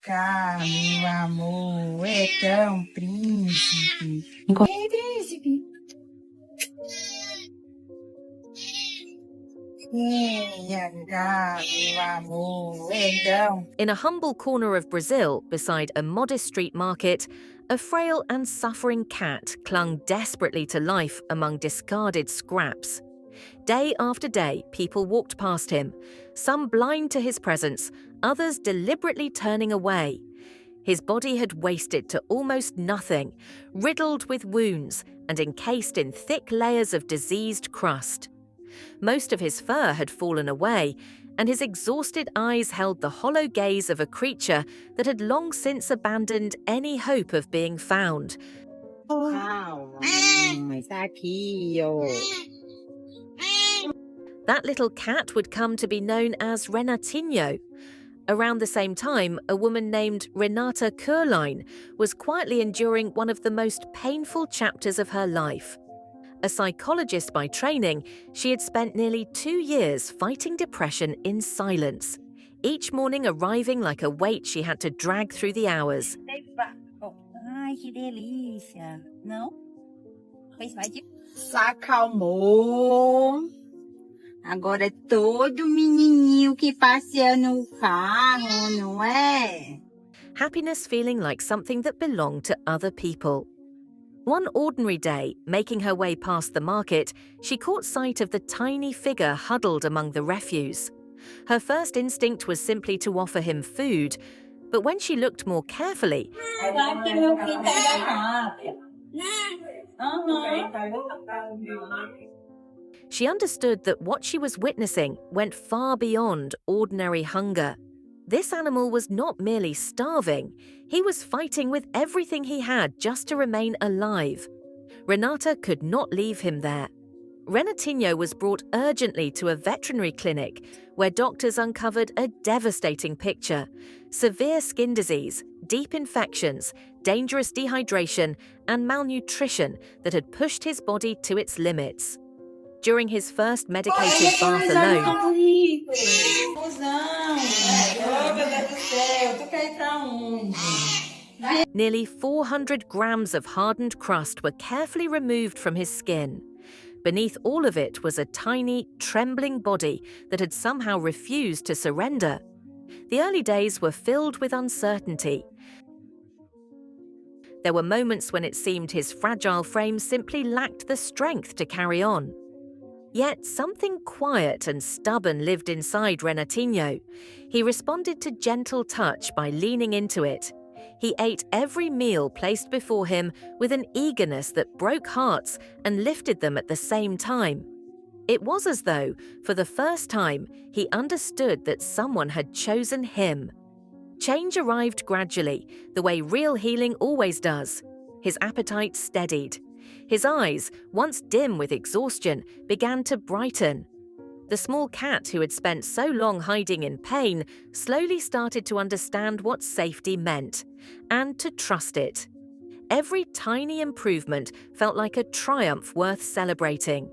cá, meu amor, é tão príncipe. Ei, príncipe. Venha cá, meu amor, é tão. In a humble corner of Brazil, beside a modest street market, a frail and suffering cat clung desperately to life among discarded scraps. Day after day, people walked past him, some blind to his presence, others deliberately turning away. His body had wasted to almost nothing, riddled with wounds and encased in thick layers of diseased crust. Most of his fur had fallen away, and his exhausted eyes held the hollow gaze of a creature that had long since abandoned any hope of being found. Calma, mamãe, tá aqui, ó. That little cat would come to be known as Renatinho. Around the same time, a woman named Renata Kurlein was quietly enduring one of the most painful chapters of her life. A psychologist by training, she had spent nearly 2 years fighting depression in silence, each morning arriving like a weight she had to drag through the hours. Ai, que delícia. Não? Se acalmou. Agora é todo menininho que passeia no carro, não é? Happiness feeling like something that belonged to other people. One ordinary day, making her way past the market, she caught sight of the tiny figure huddled among the refuse. Her first instinct was simply to offer him food, but when she looked more carefully, she understood that what she was witnessing went far beyond ordinary hunger. This animal was not merely starving, he was fighting with everything he had just to remain alive. Renata could not leave him there. Renatinho was brought urgently to a veterinary clinic where doctors uncovered a devastating picture: severe skin disease, deep infections, dangerous dehydration, and malnutrition that had pushed his body to its limits. During his first medicated bath alone, nearly 400 grams of hardened crust were carefully removed from his skin. Beneath all of it was a tiny, trembling body that had somehow refused to surrender. The early days were filled with uncertainty. There were moments when it seemed his fragile frame simply lacked the strength to carry on. Yet something quiet and stubborn lived inside Renatinho. He responded to gentle touch by leaning into it. He ate every meal placed before him with an eagerness that broke hearts and lifted them at the same time. It was as though, for the first time, he understood that someone had chosen him. Change arrived gradually, the way real healing always does. His appetite steadied. His eyes, once dim with exhaustion, began to brighten. The small cat who had spent so long hiding in pain slowly started to understand what safety meant, and to trust it. Every tiny improvement felt like a triumph worth celebrating.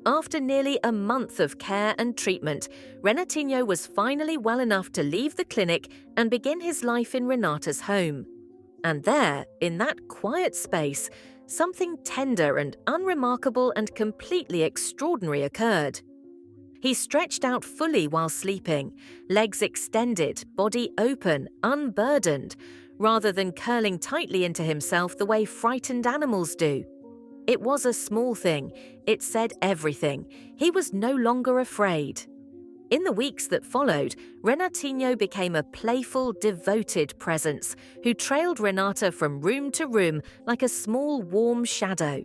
After nearly a month of care and treatment, Renatinho was finally well enough to leave the clinic and begin his life in Renata's home. And there, in that quiet space, something tender and unremarkable and completely extraordinary occurred. He stretched out fully while sleeping, legs extended, body open, unburdened, rather than curling tightly into himself the way frightened animals do. It was a small thing. It said everything. He was no longer afraid. In the weeks that followed, Renatinho became a playful, devoted presence who trailed Renata from room to room like a small, warm shadow.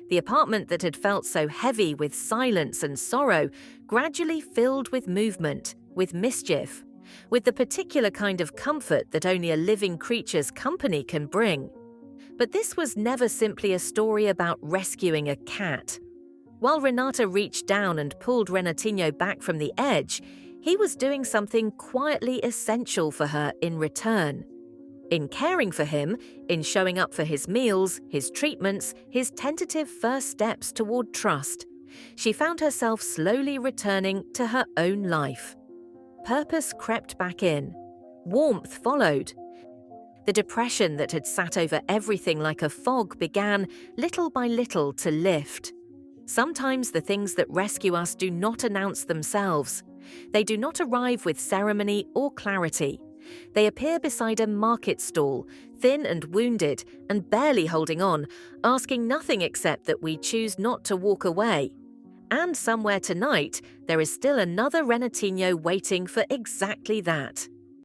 The apartment that had felt so heavy with silence and sorrow gradually filled with movement, with mischief, with the particular kind of comfort that only a living creature's company can bring. But this was never simply a story about rescuing a cat. While Renata reached down and pulled Renatinho back from the edge, he was doing something quietly essential for her in return. In caring for him, in showing up for his meals, his treatments, his tentative first steps toward trust, she found herself slowly returning to her own life. Purpose crept back in. Warmth followed. The depression that had sat over everything like a fog began, little by little, to lift. Sometimes the things that rescue us do not announce themselves. They do not arrive with ceremony or clarity. They appear beside a market stall, thin and wounded, and barely holding on, asking nothing except that we choose not to walk away. And somewhere tonight, there is still another Renatinho waiting for exactly that.